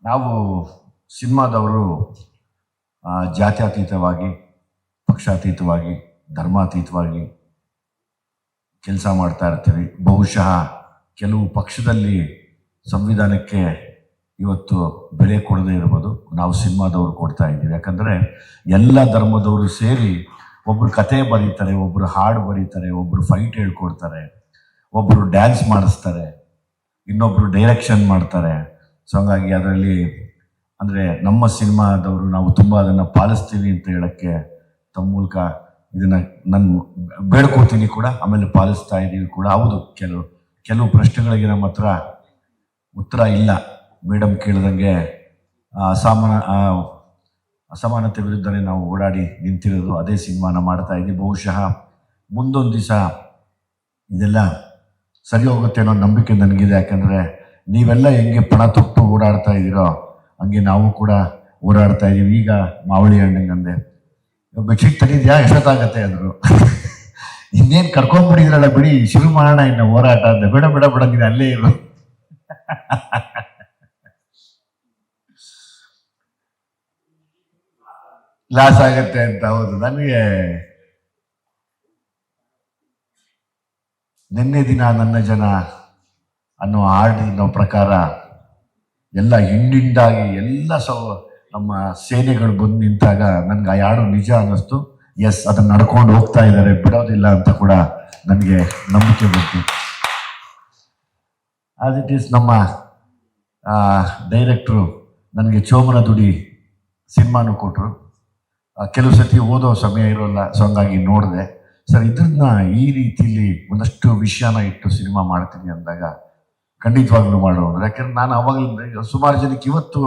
ನಾವು ಸಿನಿಮಾದವರು ಜಾತ್ಯತೀತವಾಗಿ, ಪಕ್ಷಾತೀತವಾಗಿ, ಧರ್ಮಾತೀತವಾಗಿ ಕೆಲಸ ಮಾಡ್ತಾ ಇರ್ತೀವಿ. ಬಹುಶಃ ಕೆಲವು ಪಕ್ಷದಲ್ಲಿ ಸಂವಿಧಾನಕ್ಕೆ ಇವತ್ತು ಬೆಲೆ ಕೊಡದೇ ಇರ್ಬೋದು, ನಾವು ಸಿನಿಮಾದವರು ಕೊಡ್ತಾ ಇದ್ದೀವಿ. ಯಾಕಂದರೆ ಎಲ್ಲ ಧರ್ಮದವರು ಸೇರಿ ಒಬ್ಬರು ಕತೆ ಬರೀತಾರೆ, ಒಬ್ಬರು ಹಾಡು ಬರೀತಾರೆ, ಒಬ್ಬರು ಫೈಟ್ ಹೇಳ್ಕೊಡ್ತಾರೆ, ಒಬ್ಬರು ಡ್ಯಾನ್ಸ್ ಮಾಡಿಸ್ತಾರೆ, ಇನ್ನೊಬ್ಬರು ಡೈರೆಕ್ಷನ್ ಮಾಡ್ತಾರೆ. ಸೊ ಹಂಗಾಗಿ ಅದರಲ್ಲಿ ಅಂದರೆ ನಮ್ಮ ಸಿನಿಮಾದವರು ನಾವು ತುಂಬ ಅದನ್ನು ಪಾಲಿಸ್ತೀವಿ ಅಂತ ಹೇಳೋಕ್ಕೆ ತಮ್ಮ ಮೂಲಕ ಇದನ್ನು ನಾನು ಬೇಡ್ಕೊತೀನಿ ಕೂಡ, ಆಮೇಲೆ ಪಾಲಿಸ್ತಾ ಇದ್ದೀವಿ ಕೂಡ. ಹೌದು, ಕೆಲವು ಪ್ರಶ್ನೆಗಳಿಗೆ ನಮ್ಮ ಹತ್ರ ಉತ್ತರ ಇಲ್ಲ. ಮೇಡಮ್ ಕೇಳಿದಂಗೆ ಅಸಮಾನತೆ ವಿರುದ್ಧನೇ ನಾವು ಓಡಾಡಿ ನಿಂತಿರೋದು, ಅದೇ ಸಿನಿಮಾನ ಮಾಡ್ತಾ ಇದ್ದೀವಿ. ಬಹುಶಃ ಮುಂದೊಂದು ದಿವಸ ಇದೆಲ್ಲ ಸರಿ ಹೋಗುತ್ತೆ ಅನ್ನೋ ನಂಬಿಕೆ ನನಗಿದೆ. ಯಾಕಂದರೆ ನೀವೆಲ್ಲ ಹೆಂಗೆ ಪಣ ತೊಟ್ಟು ಓಡಾಡ್ತಾ ಇದ್ದೀರೋ ಹಂಗೆ ನಾವು ಕೂಡ ಓಡಾಡ್ತಾ ಇದ್ದೀವಿ. ಈಗ ಮಾವಳಿ ಹಣ್ಣಂಗಂದೆ ಬೆಡ್ಶೀಟ್ ತೆಗಿದ್ಯಾ, ಎಷ್ಟೊತ್ತಾಗತ್ತೆ ಅಂದರು. ಇನ್ನೇನು ಕರ್ಕೊಂಡ್ಬಿಟ್ಟಿದ್ರಲ್ಲ ಬಿಡಿ, ಶುರು ಮಾಡೋಣ ಇನ್ನು ಹೋರಾಟ ಅಂದೆ. ಬೇಡ ಬೇಡ ಬಿಡಂಗಿದೆ, ಅಲ್ಲೇ ಇರು. ಲಾಸ್ ಆಗತ್ತೆ ಅಂತ. ಹೌದು, ನನಗೆ ನಿನ್ನೆ ದಿನ ನನ್ನ ಜನ ಅನ್ನೋ ಹಾಡಿನ ಪ್ರಕಾರ ಎಲ್ಲ ಹಿಂಡಿಂದಾಗಿ ಎಲ್ಲ ನಮ್ಮ ಸೇನೆಗಳು ಬಂದು ನಿಂತಾಗ ನನಗೆ ಆ ಹಾಡು ನಿಜ ಅನ್ನಿಸ್ತು. ಎಸ್, ಅದನ್ನು ನಡ್ಕೊಂಡು ಹೋಗ್ತಾ ಇದ್ದಾರೆ, ಬಿಡೋದಿಲ್ಲ ಅಂತ ಕೂಡ ನನಗೆ ನಂಬಿಕೆ ಬಂತು. ಆಸ್ ಇಟ್ ಈಸ್ ನಮ್ಮ ಡೈರೆಕ್ಟ್ರು ನನಗೆ ಚೋಮನ ದುಡಿ ಸಿನಿಮಾನು ಕೊಟ್ಟರು. ಕೆಲವು ಸತಿ ಓದೋ ಸಮಯ ಇರೋಲ್ಲ, ಸೊ ಹಂಗಾಗಿ ನೋಡಿದೆ. ಸರ್, ಇದನ್ನ ಈ ರೀತಿಯಲ್ಲಿ ಒಂದಷ್ಟು ವಿಷಯನ ಇಟ್ಟು ಸಿನಿಮಾ ಮಾಡ್ತೀನಿ ಅಂದಾಗ ಖಂಡಿತವಾಗ್ಲೂ ಮಾಡೋರು. ಯಾಕೆಂದ್ರೆ ನಾನು ಅವಾಗಲಿಂದ ಸುಮಾರು ಜನಕ್ಕೆ ಇವತ್ತು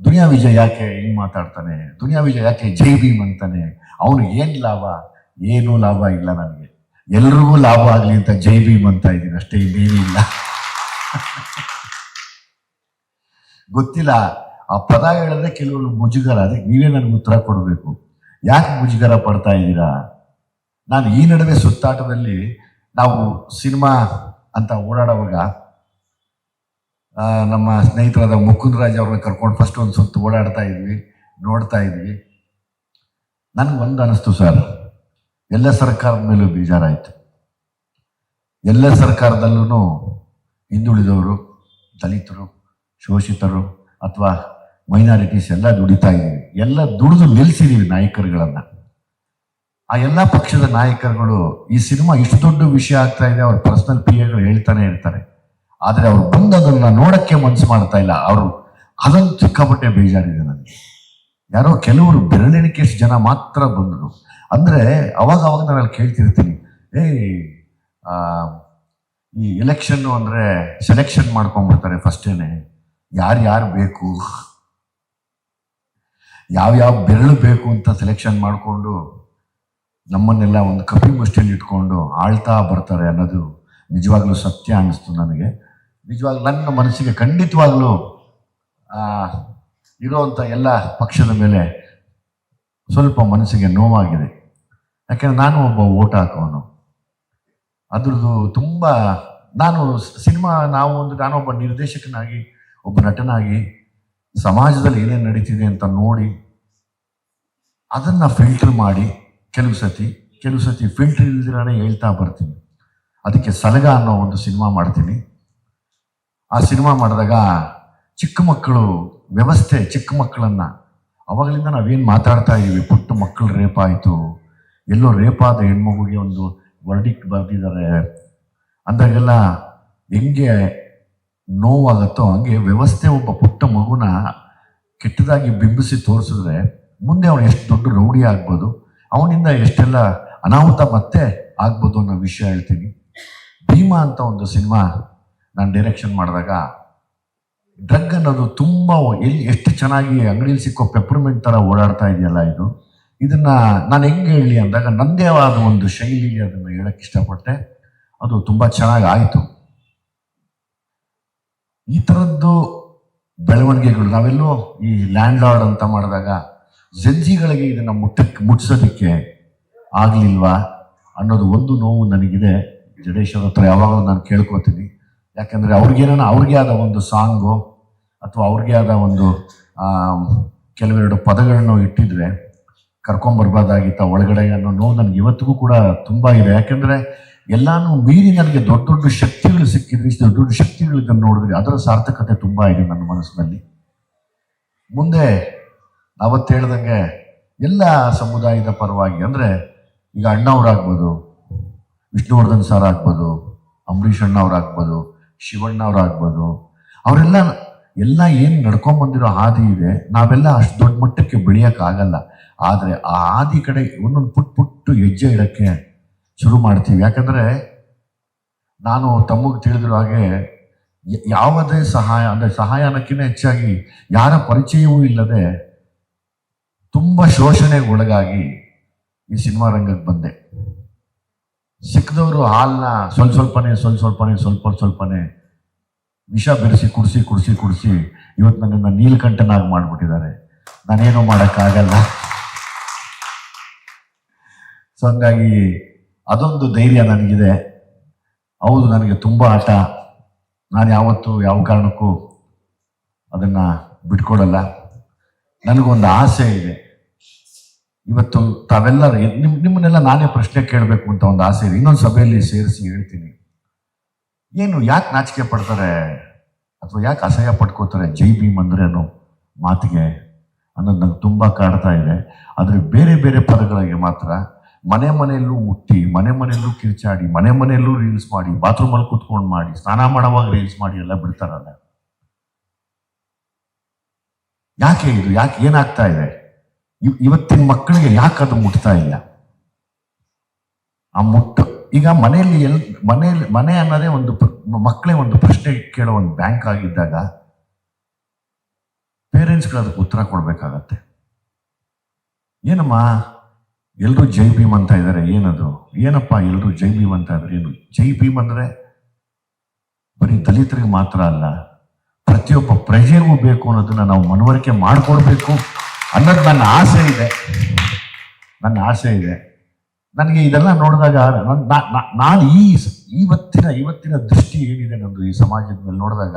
ದುನಿಯಾ ವಿಜಯ್ ಯಾಕೆ ಹಿಂಗೆ ಮಾತಾಡ್ತಾನೆ, ದುನಿಯಾ ವಿಜಯ್ ಯಾಕೆ ಜೈ ಭೀಮ್ ಅಂತಾನೆ, ಅವನು ಏನು ಲಾಭ? ಏನೂ ಲಾಭ ಇಲ್ಲ ನನಗೆ. ಎಲ್ರಿಗೂ ಲಾಭ ಆಗಲಿ ಅಂತ ಜೈ ಭೀಮ್ ಅಂತ ಇದ್ದೀನಿ ಅಷ್ಟೇ, ಇನ್ನೇನೂ ಇಲ್ಲ. ಗೊತ್ತಿಲ್ಲ, ಆ ಪದ ಹೇಳಿದ್ರೆ ಕೆಲವರು ಮುಜುಗರ. ಅದಕ್ಕೆ ನೀವೇ ನನಗೆ ಉತ್ತರ ಕೊಡಬೇಕು. ಯಾಕೆ ಮುಜುಗರ ಪಡ್ತಾ ಇದ್ದೀರಾ? ನಾನು ಈ ನಡುವೆ ಸುತ್ತಾಟದಲ್ಲಿ ನಾವು ಸಿನಿಮಾ ಅಂತ ಓಡಾಡುವಾಗ ನಮ್ಮ ಸ್ನೇಹಿತರಾದ ಮುಕುಂದರಾಜ್ ಅವ್ರನ್ನ ಕರ್ಕೊಂಡು ಫಸ್ಟ್ ಒಂದು ಸುತ್ತು ಓಡಾಡ್ತಾ ಇದ್ವಿ, ನೋಡ್ತಾ ಇದ್ವಿ. ನನಗೆ ಒಂದು ಅನ್ನಿಸ್ತು ಸರ್, ಎಲ್ಲ ಸರ್ಕಾರದ ಮೇಲೂ ಬೇಜಾರಾಯಿತು. ಎಲ್ಲ ಸರ್ಕಾರದಲ್ಲೂ ಹಿಂದುಳಿದವರು, ದಲಿತರು, ಶೋಷಿತರು ಅಥವಾ ಮೈನಾರಿಟೀಸ್ ಎಲ್ಲ ದುಡಿತಾ ಇದ್ದೀವಿ. ಎಲ್ಲ ದುಡಿದು ನಿಲ್ಲಿಸಿದ್ದೀವಿ ನಾಯಕರುಗಳನ್ನು. ಆ ಎಲ್ಲ ಪಕ್ಷದ ನಾಯಕರುಗಳು ಈ ಸಿನಿಮಾ ಇಷ್ಟು ದೊಡ್ಡ ವಿಷಯ ಆಗ್ತಾ ಇದೆ, ಅವ್ರ ಪರ್ಸನಲ್ PAಗಳು ಹೇಳ್ತಾನೆ ಇರ್ತಾರೆ. ಆದರೆ ಅವ್ರು ಬಂದು ಅದನ್ನು ನೋಡೋಕ್ಕೆ ಮನಸ್ಸು ಮಾಡ್ತಾ ಇಲ್ಲ. ಅವರು ಅದನ್ನು ಸಿಕ್ಕಾಪಟ್ಟೆ ಬೇಜಾರಿದೆ ನನಗೆ. ಯಾರೋ ಕೆಲವರು ಬೆರಳೆಣಿಕೆಷ್ಟು ಜನ ಮಾತ್ರ ಬಂದರು. ಅಂದರೆ ಅವಾಗ ನಾನು ಅಲ್ಲಿ ಕೇಳ್ತಿರ್ತೀನಿ, ಈ ಎಲೆಕ್ಷನ್ನು ಅಂದರೆ ಸೆಲೆಕ್ಷನ್ ಮಾಡ್ಕೊಂಡ್ಬಿಡ್ತಾರೆ ಫಸ್ಟೇನೆ, ಯಾರು ಬೇಕು, ಯಾವ್ಯಾವ ಬೆರಳು ಬೇಕು ಅಂತ ಸೆಲೆಕ್ಷನ್ ಮಾಡಿಕೊಂಡು ನಮ್ಮನ್ನೆಲ್ಲ ಒಂದು ಕಪಿ ಮುಷ್ಟಿಯಲ್ಲಿ ಇಟ್ಕೊಂಡು ಆಳ್ತಾ ಬರ್ತಾರೆ ಅನ್ನೋದು ನಿಜವಾಗ್ಲೂ ಸತ್ಯ ಅನ್ನಿಸ್ತು ನನಗೆ. ನಿಜವಾಗ್ಲೂ ನನ್ನ ಮನಸ್ಸಿಗೆ ಖಂಡಿತವಾಗ್ಲೂ ಇರೋವಂಥ ಎಲ್ಲ ಪಕ್ಷದ ಮೇಲೆ ಸ್ವಲ್ಪ ಮನಸ್ಸಿಗೆ ನೋವಾಗಿದೆ. ಯಾಕೆಂದರೆ ನಾನು ಒಬ್ಬ ಓಟ್ ಹಾಕೋನು. ಅದ್ರದ್ದು ತುಂಬ ನಾನೊಬ್ಬ ನಿರ್ದೇಶಕನಾಗಿ, ಒಬ್ಬ ನಟನಾಗಿ ಸಮಾಜದಲ್ಲಿ ಏನೇನು ನಡೀತಿದೆ ಅಂತ ನೋಡಿ ಅದನ್ನು ಫಿಲ್ಟರ್ ಮಾಡಿ ಕೆಲವು ಸತಿ ಫಿಲ್ಟರ್ ಇಲ್ದಿರಾನೆ ಹೇಳ್ತಾ ಬರ್ತೀನಿ. ಅದಕ್ಕೆ ಸಲಗ ಅನ್ನೋ ಒಂದು ಸಿನಿಮಾ ಮಾಡ್ತೀನಿ. ಆ ಸಿನಿಮಾ ಮಾಡಿದಾಗ ಚಿಕ್ಕ ಮಕ್ಕಳು ವ್ಯವಸ್ಥೆ, ಚಿಕ್ಕ ಮಕ್ಕಳನ್ನು ಅವಾಗಲಿಂದ ನಾವೇನು ಮಾತಾಡ್ತಾ ಇದ್ದೀವಿ, ಪುಟ್ಟ ಮಕ್ಕಳು ರೇಪ್ ಆಯಿತು, ಎಲ್ಲೋ ರೇಪಾದ ಹೆಣ್ಮಗುಗೆ ಒಂದು ವರ್ಡಿಕ್ಟ್ ಬರೆದಿದ್ದಾರೆ ಅಂದಾಗೆಲ್ಲ ಹೆಂಗೆ ನೋವಾಗುತ್ತೋ ಹಂಗೆ ವ್ಯವಸ್ಥೆ ಒಬ್ಬ ಪುಟ್ಟ ಮಗುನ ಕೆಟ್ಟದಾಗಿ ಬಿಂಬಿಸಿ ತೋರಿಸಿದ್ರೆ ಮುಂದೆ ಅವನು ಎಷ್ಟು ದೊಡ್ಡ ರೌಡಿ ಆಗ್ಬೋದು, ಅವನಿಂದ ಎಷ್ಟೆಲ್ಲ ಅನಾಹುತ ಮತ್ತೆ ಆಗ್ಬೋದು ಅನ್ನೋ ವಿಷಯ ಹೇಳ್ತೀನಿ. ಭೀಮಾ ಅಂತ ಒಂದು ಸಿನಿಮಾ ನಾನು ಡೈರೆಕ್ಷನ್ ಮಾಡಿದಾಗ ಡ್ರಗ್ ಅನ್ನೋದು ತುಂಬ ಎಷ್ಟು ಚೆನ್ನಾಗಿ ಅಂಗಡಿಯಲ್ಲಿ ಸಿಕ್ಕೋ ಪೆಪ್ಪರ್ಮೆಂಟ್ ಥರ ಓಡಾಡ್ತಾ ಇದೆಯಲ್ಲ, ಇದನ್ನು ನಾನು ಹೆಂಗೆ ಹೇಳಿ ಅಂದಾಗ ನನ್ನದೇ ಆದ ಒಂದು ಶೈಲಿಗೆ ಅದನ್ನು ಹೇಳಕ್ಕೆ ಇಷ್ಟಪಟ್ಟೆ. ಅದು ತುಂಬ ಚೆನ್ನಾಗಿ ಆಯಿತು. ಈ ಥರದ್ದು ಬೆಳವಣಿಗೆಗಳು ನಾವೆಲ್ಲೋ ಈ ಲ್ಯಾಂಡ್ ಲಾರ್ಡ್ ಅಂತ ಮಾಡಿದಾಗ ಜಡ್ಜಿಗಳಿಗೆ ಇದನ್ನು ಮುಟ್ಸೋದಕ್ಕೆ ಆಗಲಿಲ್ವಾ ಅನ್ನೋದು ಒಂದು ನೋವು ನನಗಿದೆ. ಜಡೇಶ್ವರ ಹತ್ರ ಯಾವಾಗಲೂ ನಾನು ಕೇಳ್ಕೊತೀನಿ. ಯಾಕಂದರೆ ಅವ್ರಿಗೆ ಆದ ಒಂದು ಸಾಂಗು ಅಥವಾ ಅವ್ರಿಗೆ ಆದ ಒಂದು ಕೆಲವೆರಡು ಪದಗಳನ್ನು ಇಟ್ಟಿದ್ರೆ ಕರ್ಕೊಂಬರ್ಬೋದಾಗಿತ್ತ ಒಳಗಡೆ ಅನ್ನೋ ನೋವು ನನಗೆ ಇವತ್ತಿಗೂ ಕೂಡ ತುಂಬ ಇದೆ. ಯಾಕೆಂದರೆ ಎಲ್ಲಾನು ಮೀರಿ ನನಗೆ ದೊಡ್ಡ ದೊಡ್ಡ ಶಕ್ತಿಗಳು ಸಿಕ್ಕಿದ್ರಿ, ದೊಡ್ಡ ದೊಡ್ಡ ಶಕ್ತಿಗಳಿದ್ದನ್ನು ನೋಡಿದ್ರಿ, ಅದರ ಸಾರ್ಥಕತೆ ತುಂಬ ಇದೆ ನನ್ನ ಮನಸ್ಸಿನಲ್ಲಿ. ಮುಂದೆ ಅವತ್ತು ಹೇಳ್ದಂಗೆ ಎಲ್ಲ ಸಮುದಾಯದ ಪರವಾಗಿ ಅಂದರೆ ಈಗ ಅಣ್ಣವ್ರಾಗ್ಬೋದು, ವಿಷ್ಣುವರ್ಧನ್ ಸರ್ ಆಗ್ಬೋದು, ಅಂಬರೀಷ್ ಅಣ್ಣವ್ರಾಗ್ಬೋದು, ಶಿವಣ್ಣ ಅವ್ರಾಗ್ಬೋದು, ಅವರೆಲ್ಲ ಏನು ನಡ್ಕೊಂಬಂದಿರೋ ಹಾದಿ ಇದೆ. ನಾವೆಲ್ಲ ಅಷ್ಟು ದೊಡ್ಡ ಮಟ್ಟಕ್ಕೆ ಬೆಳೆಯೋಕ್ಕಾಗಲ್ಲ. ಆದರೆ ಆ ಹಾದಿ ಕಡೆ ಒಂದೊಂದು ಪುಟ್ಟು ಹೆಜ್ಜೆ ಇಡೋಕ್ಕೆ ಶುರು ಮಾಡ್ತೀವಿ. ಯಾಕಂದರೆ ನಾನು ತಮಗೆ ತಿಳಿದಿರೋ ಹಾಗೆ ಯಾವುದೇ ಸಹಾಯ ಅಂದರೆ ಸಹಾಯ ಅನ್ನೋಕ್ಕಿಂತ ಹೆಚ್ಚಾಗಿ ಯಾರ ಪರಿಚಯವೂ ಇಲ್ಲದೆ ತುಂಬ ಶೋಷಣೆಗೆ ಒಳಗಾಗಿ ಈ ಸಿನಿಮಾ ರಂಗಕ್ಕೆ ಬಂದೆ. ಸಿಕ್ಕದವರು ಹಾಲನ್ನ ಸ್ವಲ್ಪನೇ ವಿಷ ಬೆರೆಸಿ ಕುಡಿಸಿ ಇವತ್ತು ನನ್ನನ್ನು ನೀಲಕಂಠನಾಗಿ ಮಾಡಿಬಿಟ್ಟಿದ್ದಾರೆ. ನಾನೇನು ಮಾಡೋಕ್ಕಾಗಲ್ಲ. ಸೊ ಹಂಗಾಗಿ ಅದೊಂದು ಧೈರ್ಯ ನನಗಿದೆ. ಹೌದು, ನನಗೆ ತುಂಬ ಆಟ. ನಾನು ಯಾವತ್ತೂ ಯಾವ ಕಾರಣಕ್ಕೂ ಅದನ್ನು ಬಿಟ್ಕೊಡಲ್ಲ. ನನಗೊಂದು ಆಸೆ ಇದೆ. ಇವತ್ತು ತಾವೆಲ್ಲರೂ ನಿಮ್ಮನ್ನೆಲ್ಲ ನಾನೇ ಪ್ರಶ್ನೆ ಕೇಳಬೇಕು ಅಂತ ಒಂದು ಆಸೆ ಇದೆ. ಇನ್ನೊಂದು ಸಭೆಯಲ್ಲಿ ಸೇರಿಸಿ ಹೇಳ್ತೀನಿ. ಏನು ಯಾಕೆ ನಾಚಿಕೆ ಪಡ್ತಾರೆ ಅಥವಾ ಯಾಕೆ ಅಸಹ್ಯ ಪಡ್ಕೋತಾರೆ ಜೈ ಭೀಮ್ ಅಂದರೆ ಅನ್ನೋ ಮಾತಿಗೆ ಅನ್ನೋದು ನಂಗೆ ತುಂಬ ಕಾಡ್ತಾ ಇದೆ. ಆದರೆ ಬೇರೆ ಬೇರೆ ಪದಗಳಿಗೆ ಮಾತ್ರ ಮನೆಯಲ್ಲೂ ಮುಟ್ಟಿ, ಮನೆಯಲ್ಲೂ ಕಿರ್ಚಾಡಿ, ಮನೆಯಲ್ಲೂ ರೀಲ್ಸ್ ಮಾಡಿ, ಬಾತ್ರೂಮಲ್ಲಿ ಕೂತ್ಕೊಂಡು ಮಾಡಿ, ಸ್ನಾನ ಮಾಡುವಾಗ ರೀಲ್ಸ್ ಮಾಡಿ ಎಲ್ಲ ಬಿಡ್ತಾರಲ್ಲ. ಯಾಕೆ ಇದು? ಯಾಕೆ ಏನಾಗ್ತಾ ಇದೆ? ಇವತ್ತಿನ ಮಕ್ಕಳಿಗೆ ಯಾಕೆ ಅದು ಮುಟ್ತಾ ಇಲ್ಲ? ಆ ಮುಟ್ಟು ಈಗ ಮನೆಯಲ್ಲಿ ಮನೆ ಅನ್ನೋದೇ ಒಂದು ಮಕ್ಕಳೇ ಒಂದು ಪ್ರಶ್ನೆ ಕೇಳೋ ಒಂದು ಬ್ಯಾಂಕ್ ಆಗಿದ್ದಾಗ ಪೇರೆಂಟ್ಸ್ಗಳು ಅದಕ್ಕೆ ಉತ್ತರ ಕೊಡ್ಬೇಕಾಗತ್ತೆ. ಏನಮ್ಮ ಎಲ್ಲರೂ ಜೈ ಭೀಮ್ ಅಂತ ಇದ್ದಾರೆ, ಏನದು? ಏನಪ್ಪ ಎಲ್ಲರೂ ಜೈ ಭೀಮ್ ಅಂತ ಇದ್ದಾರೆ? ಏನು ಜೈ ಭೀಮ್ ಅಂದರೆ ಬರೀ ದಲಿತರಿಗೆ ಮಾತ್ರ ಅಲ್ಲ, ಪ್ರತಿಯೊಬ್ಬ ಪ್ರಜೆಗೂ ಬೇಕು ಅನ್ನೋದನ್ನ ನಾವು ಮನವರಿಕೆ ಮಾಡಿಕೊಡ್ಬೇಕು ಅನ್ನೋದು ನನ್ನ ಆಸೆ ಇದೆ. ನನಗೆ ಇದೆಲ್ಲ ನೋಡಿದಾಗ ನಾನು ಇವತ್ತಿನ ದೃಷ್ಟಿ ಏನಿದೆ ನಮ್ಮದು ಈ ಸಮಾಜದ ಮೇಲೆ ನೋಡಿದಾಗ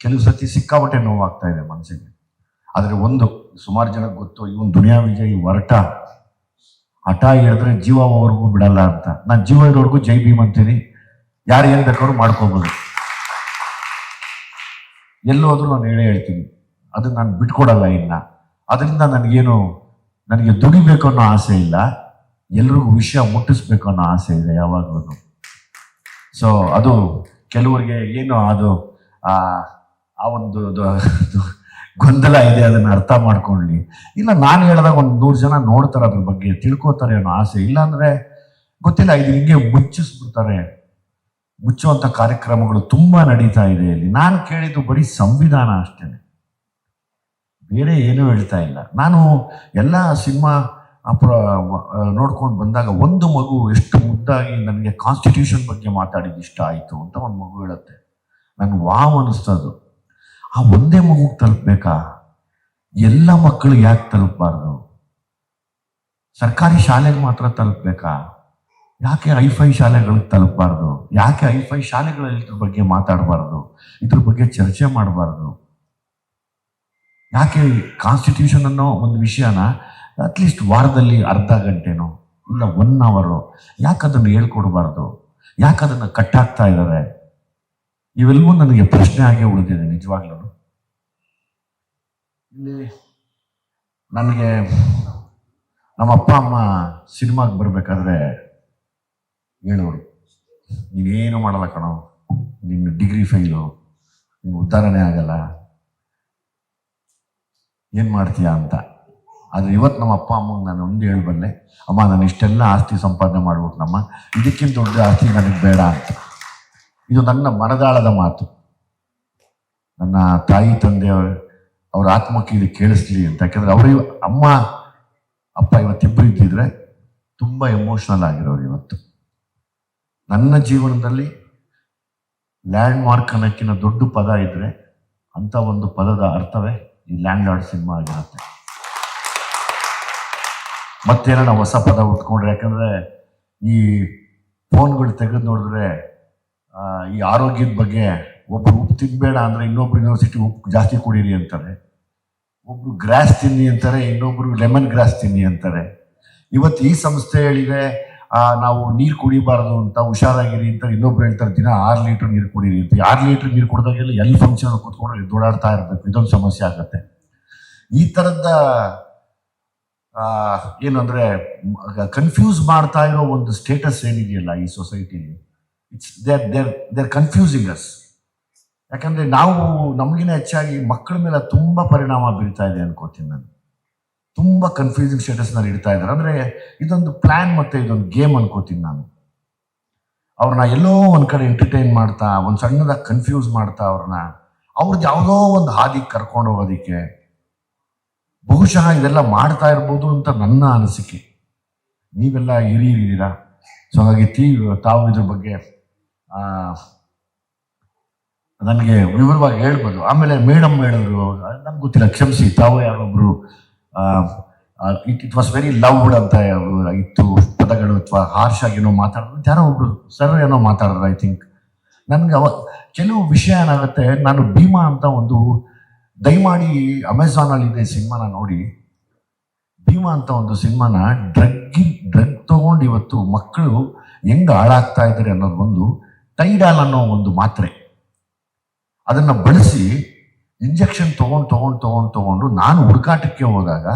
ಕೆಲವು ಸತಿ ಸಿಕ್ಕಾಪಟ್ಟೆ ನೋವಾಗ್ತಾ ಇದೆ ಮನಸ್ಸಿಗೆ. ಆದರೆ ಒಂದು ಸುಮಾರು ಜನಕ್ಕೆ ಗೊತ್ತು, ಇವನು ದುನಿಯಾ ವಿಜಯ್ ಹೊರಟ ಹಠ ಹೇಳಿದ್ರೆ ಜೀವವರೆಗೂ ಬಿಡಲ್ಲ ಅಂತ. ನಾನು ಜೀವ ಇರೋವರೆಗೂ ಜೈ ಭೀಮ್ ಅಂತೀನಿ. ಯಾರು ಏನು ಬೇಕಾದ್ರೂ ಮಾಡ್ಕೋಬೋದು. ಎಲ್ಲೋದ್ರೂ ನಾನು ಹೇಳ್ತೀನಿ, ಅದನ್ನ ನಾನು ಬಿಟ್ಕೊಡಲ್ಲ ಇನ್ನ. ಅದರಿಂದ ನನಗೆ ದುಡಿಬೇಕು ಅನ್ನೋ ಆಸೆ ಇಲ್ಲ, ಎಲ್ರಿಗೂ ವಿಷಯ ಮುಟ್ಟಿಸ್ಬೇಕು ಅನ್ನೋ ಆಸೆ ಇದೆ ಯಾವಾಗಲೂ. ಸೊ ಅದು ಕೆಲವರಿಗೆ ಏನು ಅದು ಆ ಒಂದು ಗೊಂದಲ ಇದೆ, ಅದನ್ನು ಅರ್ಥ ಮಾಡ್ಕೊಳ್ಳಿ. ಇಲ್ಲ, ನಾನು ಹೇಳಿದಾಗ ಒಂದು 100 ಜನ ನೋಡ್ತಾರೆ, ಅದ್ರ ಬಗ್ಗೆ ತಿಳ್ಕೊತಾರೆ ಅನ್ನೋ ಆಸೆ. ಇಲ್ಲಾಂದ್ರೆ ಗೊತ್ತಿಲ್ಲ, ಇದು ಹಿಂಗೆ ಮುಚ್ಚಿಸ್ಬಿಡ್ತಾರೆ. ಮುಚ್ಚುವಂಥ ಕಾರ್ಯಕ್ರಮಗಳು ತುಂಬ ನಡೀತಾ ಇದೆ ಇಲ್ಲಿ. ನಾನು ಕೇಳಿದ್ದು ಬರೀ ಸಂವಿಧಾನ ಅಷ್ಟೇ, ಬೇರೆ ಏನೂ ಹೇಳ್ತಾ ಇಲ್ಲ. ನಾನು ಎಲ್ಲ ಸಿನಿಮಾ ನೋಡ್ಕೊಂಡು ಬಂದಾಗ ಒಂದು ಮಗು ಎಷ್ಟು ಮುದ್ದಾಗಿ ನನಗೆ ಕಾನ್ಸ್ಟಿಟ್ಯೂಷನ್ ಬಗ್ಗೆ ಮಾತಾಡಿದ್ದು ಇಷ್ಟ ಆಯಿತು ಅಂತ ಒಂದು ಮಗು ಹೇಳುತ್ತೆ. ನನಗೆ ವಾವ್ ಅನ್ನಿಸ್ತದು. ಆ ಒಂದೇ ಮಗುಗೆ ತಲುಪಬೇಕಾ? ಎಲ್ಲ ಮಕ್ಕಳು ಯಾಕೆ ತಲುಪಬಾರ್ದು? ಸರ್ಕಾರಿ ಶಾಲೆಗೆ ಮಾತ್ರ ತಲುಪಬೇಕಾ? ಯಾಕೆ ಐಫೈ ಶಾಲೆಗಳಿಗೆ ತಲುಪಬಾರ್ದು? ಯಾಕೆ ಐಫೈ ಶಾಲೆಗಳಲ್ಲಿ ಇದ್ರ ಬಗ್ಗೆ ಮಾತಾಡಬಾರ್ದು? ಇದ್ರ ಬಗ್ಗೆ ಚರ್ಚೆ ಮಾಡಬಾರ್ದು? ಯಾಕೆ ಕಾನ್ಸ್ಟಿಟ್ಯೂಷನ್ ಅನ್ನೋ ಒಂದು ವಿಷಯನ ಅಟ್ಲೀಸ್ಟ್ ವಾರದಲ್ಲಿ ಅರ್ಧ ಗಂಟೆನೋ ಇಲ್ಲ 1 ಅವರ್ ಯಾಕೆ ಅದನ್ನು ಹೇಳ್ಕೊಡ್ಬಾರ್ದು? ಯಾಕೆ ಅದನ್ನು ಕಟ್ಟಾಕ್ತಾ ಇದ್ದಾರೆ? ಇವೆಲ್ಲವೂ ನನಗೆ ಪ್ರಶ್ನೆ ಆಗೇ ಉಳಿದಿದೆ ನಿಜವಾಗ್ಲೂ. ಇಲ್ಲಿ ನನಗೆ ನಮ್ಮ ಅಪ್ಪ ಅಮ್ಮ ಸಿನಿಮಾಗೆ ಬರಬೇಕಾದ್ರೆ ಹೇಳೋರು, ನೀನೇನು ಮಾಡಲ್ಲ ಕಣೋ, ನಿನ್ನ ಡಿಗ್ರಿ ಫೈಲು, ನಿನ್ನ ಉದ್ಧಾರಣೆ ಆಗಲ್ಲ, ಏನು ಮಾಡ್ತೀಯಾ ಅಂತ. ಆದರೆ ಇವತ್ತು ನಮ್ಮ ಅಪ್ಪ ಅಮ್ಮಗೆ ನಾನು ಒಂದು ಹೇಳಬಲ್ಲೆ, ಅಮ್ಮ ನಾನು ಇಷ್ಟೆಲ್ಲ ಆಸ್ತಿ ಸಂಪಾದನೆ ಮಾಡ್ಬಿಟ್ನಮ್ಮ, ಇದಕ್ಕಿಂತ ದೊಡ್ಡ ಆಸ್ತಿ ನನಗೆ ಬೇಡ ಅಂತ. ಇದು ನನ್ನ ಮನದಾಳದ ಮಾತು. ನನ್ನ ತಾಯಿ ತಂದೆ ಅವ್ರ ಆತ್ಮಕ್ಕೆ ಇದು ಕೇಳಿಸ್ಲಿ ಅಂತ. ಯಾಕೆಂದರೆ ಅವರು ಅಮ್ಮ ಅಪ್ಪ ಇವತ್ತಿಬ್ಬರು ಇದ್ದಿದ್ರೆ ತುಂಬ ಎಮೋಷ್ನಲ್ ಆಗಿರೋರು. ಇವತ್ತು ನನ್ನ ಜೀವನದಲ್ಲಿ ಲ್ಯಾಂಡ್ ಮಾರ್ಕ್ ಅನ್ನೋಕ್ಕಿಂತ ದೊಡ್ಡ ಪದ ಇದ್ರೆ ಅಂಥ ಒಂದು ಪದದ ಅರ್ಥವೇ ಈ ಲ್ಯಾಂಡ್ ಲಾರ್ಡ್ ಸಿನಿಮಾ ಆಗಿರುತ್ತೆ. ಮತ್ತೇನೋ ನಾವು ಹೊಸ ಪದ ಉಟ್ಕೊಂಡ್ರೆ, ಯಾಕಂದರೆ ಈ ಫೋನ್ಗಳು ತೆಗೆದು ನೋಡಿದ್ರೆ ಈ ಆರೋಗ್ಯದ ಬಗ್ಗೆ ಒಬ್ರು ಉಪ್ಪು ತಿನ್ಬೇಡ ಅಂದರೆ ಇನ್ನೊಬ್ರು ಯೂನಿವರ್ಸಿಟಿ ಉಪ್ಪು ಜಾಸ್ತಿ ಕುಡೀರಿ ಅಂತಾರೆ, ಒಬ್ರು ಗ್ರಾಸ್ ತಿನ್ನಿ ಅಂತಾರೆ, ಇನ್ನೊಬ್ರು ಲೆಮನ್ ಗ್ರಾಸ್ ತಿನ್ನಿ ಅಂತಾರೆ. ಇವತ್ತು ಈ ಸಂಸ್ಥೆ ಹೇಳಿದೆ ನಾವು ನೀರು ಕುಡಿಬಾರ್ದು ಅಂತ, ಹುಷಾರಾಗಿರಿ ಅಂತ. ಇನ್ನೊಬ್ರು ಹೇಳ್ತಾರೆ ದಿನ 6 ಲೀಟ್ರ್ ನೀರು ಕುಡೀರಿ ಅಂತ. 6 ಲೀಟ್ರ್ ನೀರು ಕುಡಿದಾಗೆಲ್ಲ ಎಲ್ಲಿ ಫಂಕ್ಷನ್ ಕೂತ್ಕೊಂಡು ದೋಡಾಡ್ತಾ ಇರಬೇಕು, ಇದೊಂದು ಸಮಸ್ಯೆ ಆಗುತ್ತೆ. ಈ ಥರದ ಏನು ಅಂದರೆ ಕನ್ಫ್ಯೂಸ್ ಮಾಡ್ತಾ ಇರೋ ಒಂದು ಸ್ಟೇಟಸ್ ಏನಿದೆಯಲ್ಲ ಈ ಸೊಸೈಟಿಲಿ, ದೇರ್ ಕನ್ಫ್ಯೂಸಿಂಗ್ ಅಸ್. ಯಾಕಂದರೆ ನಾವು ನಮಗಿನ ಹೆಚ್ಚಾಗಿ ಮಕ್ಕಳ ಮೇಲೆ ತುಂಬ ಪರಿಣಾಮ ಬೀಳ್ತಾ ಇದೆ ಅನ್ಕೋತೀನಿ ನಾನು. ತುಂಬ ಕನ್ಫ್ಯೂಸಿಂಗ್ ಸ್ಟೇಟಸ್ನಲ್ಲಿ ಇಡ್ತಾ ಇದ್ದಾರೆ. ಅಂದರೆ ಇದೊಂದು ಪ್ಲ್ಯಾನ್ ಮತ್ತು ಇದೊಂದು ಗೇಮ್ ಅನ್ಕೋತೀನಿ ನಾನು. ಅವ್ರನ್ನ ಎಲ್ಲೋ ಒಂದು ಕಡೆ ಎಂಟರ್ಟೈನ್ ಮಾಡ್ತಾ, ಒಂದು ಸಣ್ಣದಾಗಿ ಕನ್ಫ್ಯೂಸ್ ಮಾಡ್ತಾ ಅವ್ರದ್ದು ಯಾವುದೋ ಒಂದು ಹಾದಿಗೆ ಕರ್ಕೊಂಡು ಹೋಗೋದಕ್ಕೆ ಬಹುಶಃ ಇದೆಲ್ಲ ಮಾಡ್ತಾ ಇರ್ಬೋದು ಅಂತ ನನ್ನ ಅನಿಸಿಕೆ. ನೀವೆಲ್ಲ ಹಿರಿಯರಿದ್ದೀರಾ, ಸೊ ಹಾಗಾಗಿ ತಾವು ಇದ್ರ ಬಗ್ಗೆ ನನಗೆ ವಿವರವಾಗಿ ಹೇಳ್ಬೋದು. ಆಮೇಲೆ ಮೇಡಮ್ ಹೇಳಿದ್ರು, ನನ್ಗೆ ಗೊತ್ತಿಲ್ಲ, ಕ್ಷಮಿಸಿ, ತಾವು ಯಾರೊಬ್ರು ಇಟ್ ವಾಸ್ ವೆರಿ ಲವ್ಡ್ ಅಂತ ಇತ್ತು ಪದಗಳು, ಅಥವಾ ಹಾರ್ಶ್ ಆಗಿ ಏನೋ ಮಾತಾಡಿದ್ರು, ಯಾರೋ ಒಬ್ರು ಸರ್ ಏನೋ ಮಾತಾಡಿದ್ರು. ಐ ಥಿಂಕ್ ನನಗೆ ಕೆಲವು ವಿಷಯ ಏನಾಗುತ್ತೆ, ನಾನು ಭೀಮಾ ಅಂತ ಒಂದು ದಯಮಾಡಿ ಅಮೆಝಾನಲ್ಲಿದೆ ಸಿನಿಮಾನ ನೋಡಿ. ಭೀಮಾ ಅಂತ ಒಂದು ಸಿನಿಮಾನ ಡ್ರಗ್ ತಗೊಂಡು ಇವತ್ತು ಮಕ್ಕಳು ಹೆಂಗೆ ಹಾಳಾಗ್ತಾ ಇದ್ದಾರೆ ಅನ್ನೋದು ಒಂದು ಟೈಡಾಲ್ ಅನ್ನೋ ಒಂದು ಮಾತ್ರೆ, ಅದನ್ನು ಬಳಸಿ ಇಂಜೆಕ್ಷನ್ ತಗೊಂಡು ನಾನು ಹುಡುಕಾಟಕ್ಕೆ ಹೋದಾಗ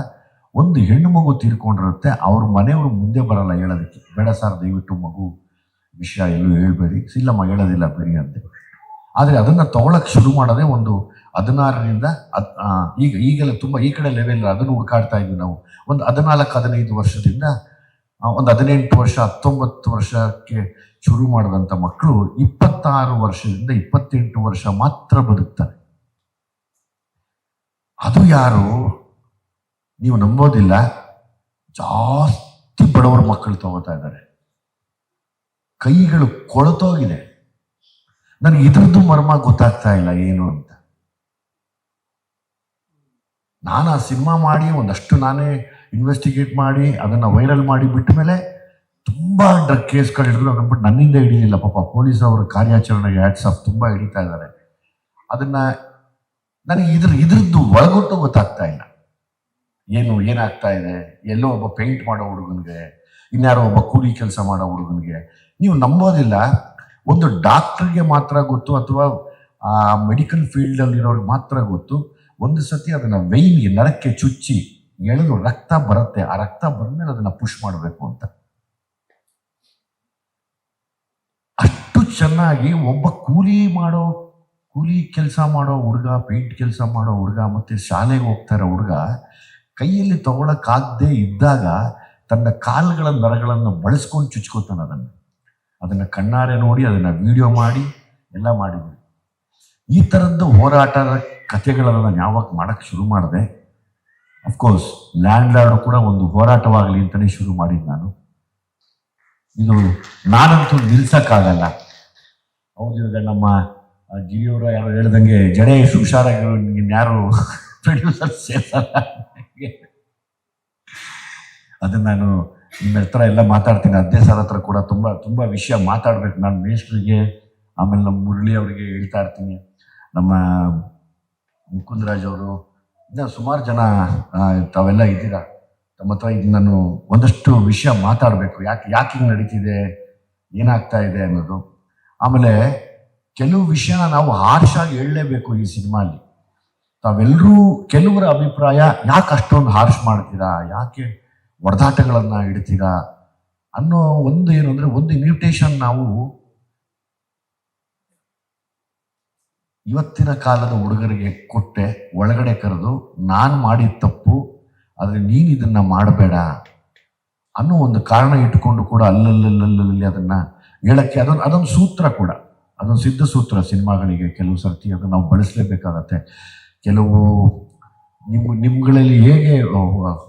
ಒಂದು ಹೆಣ್ಣು ಮಗು ತೀರ್ಕೊಂಡಿರುತ್ತೆ. ಅವ್ರ ಮನೆಯವರು ಮುಂದೆ ಬರಲ್ಲ ಹೇಳೋದಕ್ಕೆ, ಬೇಡ ಸರ್ ದಯವಿಟ್ಟು ಮಗು ವಿಷಯ ಎಲ್ಲೂ ಹೇಳ್ಬೇಡಿ, ಇಲ್ಲಮ್ಮ ಹೇಳೋದಿಲ್ಲ ಬಿಡಿ ಅಂತೆ. ಆದರೆ ಅದನ್ನು ತಗೊಳಕ್ಕೆ ಶುರು ಮಾಡೋದೇ ಒಂದು 16ರಿಂದ ಈಗೆಲ್ಲ ತುಂಬ ಈ ಕಡೆ ಲೆವೆಲ್ ಅದನ್ನು ಹುಡುಕಾಡ್ತಾ ಇದ್ವಿ ನಾವು. ಒಂದು 14-15 ವರ್ಷದಿಂದ ಒಂದು 18 ವರ್ಷ 19 ವರ್ಷಕ್ಕೆ ಶುರು ಮಾಡಿದಂಥ ಮಕ್ಕಳು 26 ವರ್ಷದಿಂದ 28 ವರ್ಷ ಮಾತ್ರ ಬದುಕ್ತಾರೆ. ಅದು ಯಾರು ನೀವು ನಂಬೋದಿಲ್ಲ, ಜಾಸ್ತಿ ಬಡವರ ಮಕ್ಕಳು ತಗೋತಾ ಇದ್ದಾರೆ. ಕೈಗಳು ಕೊಳತೋಗಿದೆ. ನನಗೆ ಇದ್ರದ್ದು ಮರ್ಮ ಗೊತ್ತಾಗ್ತಾ ಇಲ್ಲ ಏನು ಅಂತ. ನಾನು ಆ ಸಿನಿಮಾ ಮಾಡಿ ಒಂದಷ್ಟು ನಾನೇ ಇನ್ವೆಸ್ಟಿಗೇಟ್ ಮಾಡಿ ಅದನ್ನು ವೈರಲ್ ಮಾಡಿ ಬಿಟ್ಟ ಮೇಲೆ ತುಂಬ ಡ್ರಗ್ ಕೇಸ್ಗಳು ಹಿಡಿದ್ರು. ಅಂದ್ಬಿಟ್ಟು ನನ್ನಿಂದ ಹಿಡಿಲಿಲ್ಲ, ಪಾಪ ಪೊಲೀಸ್ ಅವರ ಕಾರ್ಯಾಚರಣೆಗೆ ಹ್ಯಾಟ್ಸ್ ಆಫ್ ತುಂಬ ಹಿಡಿತಾ ಇದ್ದಾರೆ. ಅದನ್ನು ನನಗೆ ಇದ್ರದ್ದು ಒಳಗೊಟ್ಟು ಗೊತ್ತಾಗ್ತಾ ಇಲ್ಲ, ಏನಾಗ್ತಾ ಇದೆ. ಎಲ್ಲೋ ಒಬ್ಬ ಪೇಂಟ್ ಮಾಡೋ ಹುಡುಗನಿಗೆ, ಇನ್ಯಾರೋ ಒಬ್ಬ ಕೂಲಿ ಕೆಲಸ ಮಾಡೋ ಹುಡುಗನಿಗೆ, ನೀವು ನಂಬೋದಿಲ್ಲ, ಒಂದು ಡಾಕ್ಟ್ರಿಗೆ ಮಾತ್ರ ಗೊತ್ತು, ಅಥವಾ ಆ ಮೆಡಿಕಲ್ ಫೀಲ್ಡಲ್ಲಿರೋರಿಗೆ ಮಾತ್ರ ಗೊತ್ತು. ಒಂದು ಸತಿ ಅದನ್ನು ವೆಯ್ನ್ಗೆ, ನರಕ್ಕೆ ಚುಚ್ಚಿ ಎಳೆದು ರಕ್ತ ಬರುತ್ತೆ, ಆ ರಕ್ತ ಬಂದ್ಮೇಲೆ ಅದನ್ನು ಪುಷ್ ಮಾಡಬೇಕು ಅಂತ. ಅಷ್ಟು ಚೆನ್ನಾಗಿ ಒಬ್ಬ ಕೂಲಿ ಕೆಲಸ ಮಾಡೋ ಹುಡುಗ, ಪೇಂಟ್ ಕೆಲಸ ಮಾಡೋ ಹುಡುಗ, ಮತ್ತೆ ಶಾಲೆಗೆ ಹೋಗ್ತಾ ಇರೋ ಹುಡುಗ ಕೈಯಲ್ಲಿ ತಗೊಳಕ್ಕಾಗದೆ ಇದ್ದಾಗ ತನ್ನ ಕಾಲುಗಳ ನರಗಳನ್ನು ಬಳಸ್ಕೊಂಡು ಚುಚ್ಕೋತಾನೆ. ಅದನ್ನು ಕಣ್ಣಾರೆ ನೋಡಿ, ಅದನ್ನು ವಿಡಿಯೋ ಮಾಡಿ ಎಲ್ಲ ಮಾಡಿದ್ವಿ. ಈ ಥರದ್ದು ಹೋರಾಟದ ಕಥೆಗಳನ್ನು ನಾನು ಯಾವಾಗ ಮಾಡೋಕ್ಕೆ ಶುರು ಮಾಡಿದೆ, ಅಫ್ಕೋರ್ಸ್ ಲ್ಯಾಂಡ್ ಲಾರ್ಡ್ ಕೂಡ ಒಂದು ಹೋರಾಟವಾಗಲಿ ಅಂತಲೇ ಶುರು ಮಾಡಿದ್ದು ನಾನು. ಇದು ನಾನಂತೂ ನಿಲ್ಸಕ್ಕಾಗಲ್ಲ. ಹೌದು, ಇವಾಗ ನಮ್ಮ ಗಿರಿಯವರು ಯಾರು ಹೇಳ್ದಂಗೆ ಜಡೇಶ್ ಹುಷಾರಾಗಿರೋ, ಇನ್ಯಾರು ಪ್ರೊಡ್ಯೂಸರ್ ಸೇರ್ಸಲ್ಲ. ಅದನ್ನು ನಾನು ನಿಮ್ಮ ಹತ್ರ ಎಲ್ಲ ಮಾತಾಡ್ತೀನಿ. ಅದೇ ಸರ್ ಹತ್ರ ಕೂಡ ತುಂಬ ವಿಷಯ ಮಾತಾಡ್ಬೇಕು ನಾನು. ಮೇಷ್ಟ್ರಿಗೆ, ಆಮೇಲೆ ನಮ್ಮ ಮುರಳಿ ಅವರಿಗೆ ಹೇಳ್ತಾ ಇರ್ತೀನಿ, ನಮ್ಮ ಮುಕುಂದರಾಜ್ ಅವರು, ಇನ್ನು ಸುಮಾರು ಜನ ತಾವೆಲ್ಲ ಇದ್ದೀರಾ. ತಮ್ಮ ಹತ್ರ ಇದು ನಾನು ಒಂದಷ್ಟು ವಿಷಯ ಮಾತಾಡಬೇಕು, ಯಾಕೆ ಹಿಂಗೆ ನಡೀತಿದೆ, ಏನಾಗ್ತಾ ಇದೆ ಅನ್ನೋದು. ಆಮೇಲೆ ಕೆಲವು ವಿಷಯನ ನಾವು ಹಾರ್ಷಾಗಿ ಹೇಳಲೇಬೇಕು ಈ ಸಿನಿಮಾಲಿ. ತಾವೆಲ್ಲರೂ ಕೆಲವರ ಅಭಿಪ್ರಾಯ, ಯಾಕೆ ಅಷ್ಟೊಂದು ಹಾರ್ಷ್ ಮಾಡ್ತೀರಾ, ಯಾಕೆ ಹೊಡೆದಾಟಗಳನ್ನು ಇಡ್ತೀರಾ ಅನ್ನೋ ಒಂದು ಏನು ಅಂದರೆ, ಒಂದು ಇನ್ವಿಟೇಷನ್ ನಾವು ಇವತ್ತಿನ ಕಾಲದ ಹುಡುಗರಿಗೆ ಕೊಟ್ಟೆ, ಒಳಗಡೆ ಕರೆದು ನಾನು ಮಾಡಿದ ತಪ್ಪು, ಆದರೆ ನೀನು ಇದನ್ನು ಮಾಡಬೇಡ ಅನ್ನೋ ಒಂದು ಕಾರಣ ಇಟ್ಕೊಂಡು ಕೂಡ ಅಲ್ಲಲ್ಲಿ ಅದನ್ನು ಹೇಳಕ್ಕೆ, ಅದೊಂದು ಸೂತ್ರ ಕೂಡ, ಅದೊಂದು ಸಿದ್ಧ ಸೂತ್ರ ಸಿನಿಮಾಗಳಿಗೆ. ಕೆಲವು ಸರ್ತಿ ಅದನ್ನು ನಾವು ಬಳಸಲೇಬೇಕಾಗತ್ತೆ. ಕೆಲವು ನಿಮ್ಗಳಲ್ಲಿ ಹೇಗೆ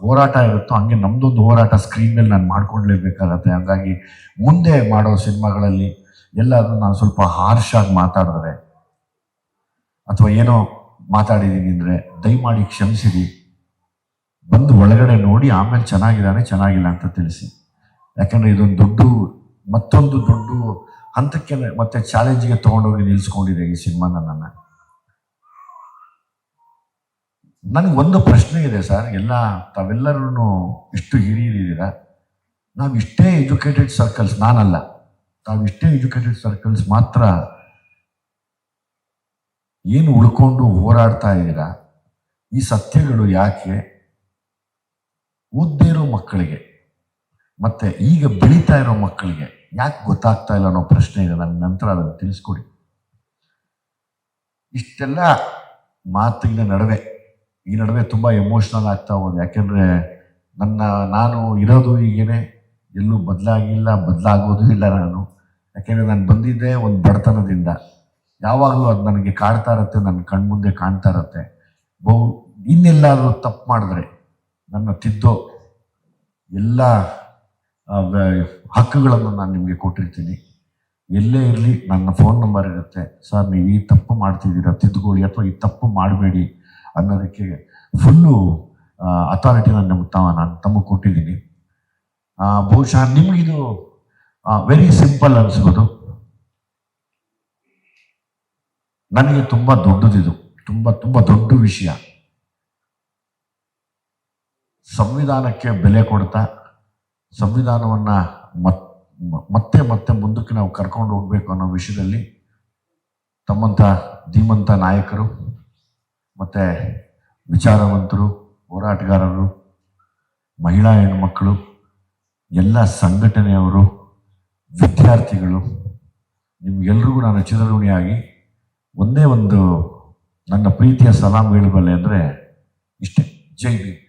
ಹೋರಾಟ ಇರುತ್ತೋ ಹಂಗೆ ನಮ್ಮದೊಂದು ಹೋರಾಟ ಸ್ಕ್ರೀನಲ್ಲಿ ನಾನು ಮಾಡ್ಕೊಳ್ಲೇಬೇಕಾಗತ್ತೆ. ಹಾಗಾಗಿ ಮುಂದೆ ಮಾಡೋ ಸಿನಿಮಾಗಳಲ್ಲಿ ಎಲ್ಲಾದರೂ ನಾನು ಸ್ವಲ್ಪ ಹಾರ್ಷಾಗಿ ಮಾತಾಡಿದ್ರೆ ಅಥವಾ ಏನೋ ಮಾತಾಡಿದ್ದೀನಿ ಅಂದರೆ ದಯಮಾಡಿ ಕ್ಷಮಿಸಿರಿ, ಬಂದು ಒಳಗಡೆ ನೋಡಿ ಆಮೇಲೆ ಚೆನ್ನಾಗಿಲ್ಲ ಅಂತ ತಿಳಿಸಿ. ಯಾಕಂದರೆ ಇದೊಂದು ಮತ್ತೊಂದು ದೊಡ್ಡ ಹಂತಕ್ಕೆ ಮತ್ತೆ ಚಾಲೆಂಜ್ಗೆ ತಗೊಂಡೋಗಿ ನಿಲ್ಸ್ಕೊಂಡಿದೆ ಈ ಸಿನಿಮಾ ನನ್ನನ್ನು. ನನಗೆ ಒಂದು ಪ್ರಶ್ನೆ ಇದೆ ಸರ್, ತಾವೆಲ್ಲರೂ ಇಷ್ಟು ಹಿರಿಯರಿದ್ದೀರಾ, ನಾವು ಇಷ್ಟೇ ಎಜುಕೇಟೆಡ್ ಸರ್ಕಲ್ಸ್, ನಾನಲ್ಲ, ತಾವಿಷ್ಟೇ ಎಜುಕೇಟೆಡ್ ಸರ್ಕಲ್ಸ್ ಮಾತ್ರ ಏನು ಉಳ್ಕೊಂಡು ಹೋರಾಡ್ತಾ ಇದ್ದೀರಾ, ಈ ಸತ್ಯಗಳು ಯಾಕೆ ಓದ್ದೇ ಇರೋ ಮಕ್ಕಳಿಗೆ ಮತ್ತೆ ಈಗ ಬೆಳೀತಾ ಇರೋ ಮಕ್ಕಳಿಗೆ ಯಾಕೆ ಗೊತ್ತಾಗ್ತಾ ಇಲ್ಲ ಅನ್ನೋ ಪ್ರಶ್ನೆ ಇದೆ. ನನ್ನ ನಂತರ ಅದನ್ನು ತಿಳಿಸ್ಕೊಡಿ. ಇಷ್ಟೆಲ್ಲ ಮಾತಿನ ನಡುವೆ ತುಂಬ ಎಮೋಷ್ನಲ್ ಆಗ್ತಾ ಹೋದೆ. ಯಾಕೆಂದರೆ ನಾನು ಇರೋದು ಈಗೇನೆ, ಎಲ್ಲೂ ಬದಲಾಗೋದು ಇಲ್ಲ ನಾನು. ಯಾಕೆಂದರೆ ನಾನು ಬಂದಿದ್ದೆ ಒಂದು ಬಡತನದಿಂದ. ಯಾವಾಗಲೂ ಅದು ನನಗೆ ಕಾಡ್ತಾ ಇರತ್ತೆ, ನನ್ನ ಕಣ್ಮುಂದೆ ಕಾಣ್ತಾ ಇರತ್ತೆ. ಇನ್ನೆಲ್ಲಾದರೂ ತಪ್ಪು ಮಾಡಿದ್ರೆ ನನ್ನ ತಿದ್ದೋ ಎಲ್ಲ ಹಕ್ಕುಗಳನ್ನು ನಾನು ನಿಮಗೆ ಕೊಟ್ಟಿರ್ತೀನಿ. ಎಲ್ಲೇ ಇರಲಿ ನನ್ನ ಫೋನ್ ನಂಬರ್ ಇರುತ್ತೆ. ಸರ್, ನೀವು ಈ ತಪ್ಪು ಮಾಡ್ತಿದ್ದೀರಾ, ತಿದ್ದುಕೊಳ್ಳಿ, ಅಥವಾ ಈ ತಪ್ಪು ಮಾಡಬೇಡಿ ಅನ್ನೋದಕ್ಕೆ ಫುಲ್ಲು ಅಥಾರಿಟಿನ ನಾನು ತಮಗೆ ಕೊಟ್ಟಿದ್ದೀನಿ. ಬಹುಶಃ ನಿಮಗಿದು ವೆರಿ ಸಿಂಪಲ್ ಅನಿಸ್ಬೋದು, ನನಗೆ ತುಂಬ ದೊಡ್ಡದಿದು, ತುಂಬ ದೊಡ್ಡ ವಿಷಯ. ಸಂವಿಧಾನಕ್ಕೆ ಬೆಲೆ ಕೊಡ್ತಾ ಸಂವಿಧಾನವನ್ನು ಮತ್ತೆ ಮುಂದಕ್ಕೆ ನಾವು ಕರ್ಕೊಂಡು ಹೋಗ್ಬೇಕು ಅನ್ನೋ ವಿಷಯದಲ್ಲಿ ತಮ್ಮಂಥ ಧೀಮಂತ ನಾಯಕರು ಮತ್ತು ವಿಚಾರವಂತರು, ಹೋರಾಟಗಾರರು, ಮಹಿಳಾ ಹೆಣ್ಣುಮಕ್ಕಳು, ಎಲ್ಲ ಸಂಘಟನೆಯವರು, ವಿದ್ಯಾರ್ಥಿಗಳು, ನಿಮ್ಗೆಲ್ರಿಗೂ ನಾನು ಚಿರಋಣಿಯಾಗಿ ಒಂದೇ ಒಂದು ನನ್ನ ಪ್ರೀತಿಯ ಸಲಾಂ ಹೇಳಬಲ್ಲೆ ಅಂದರೆ ಇಷ್ಟೇ. ಜೈ ಭೀಮ್.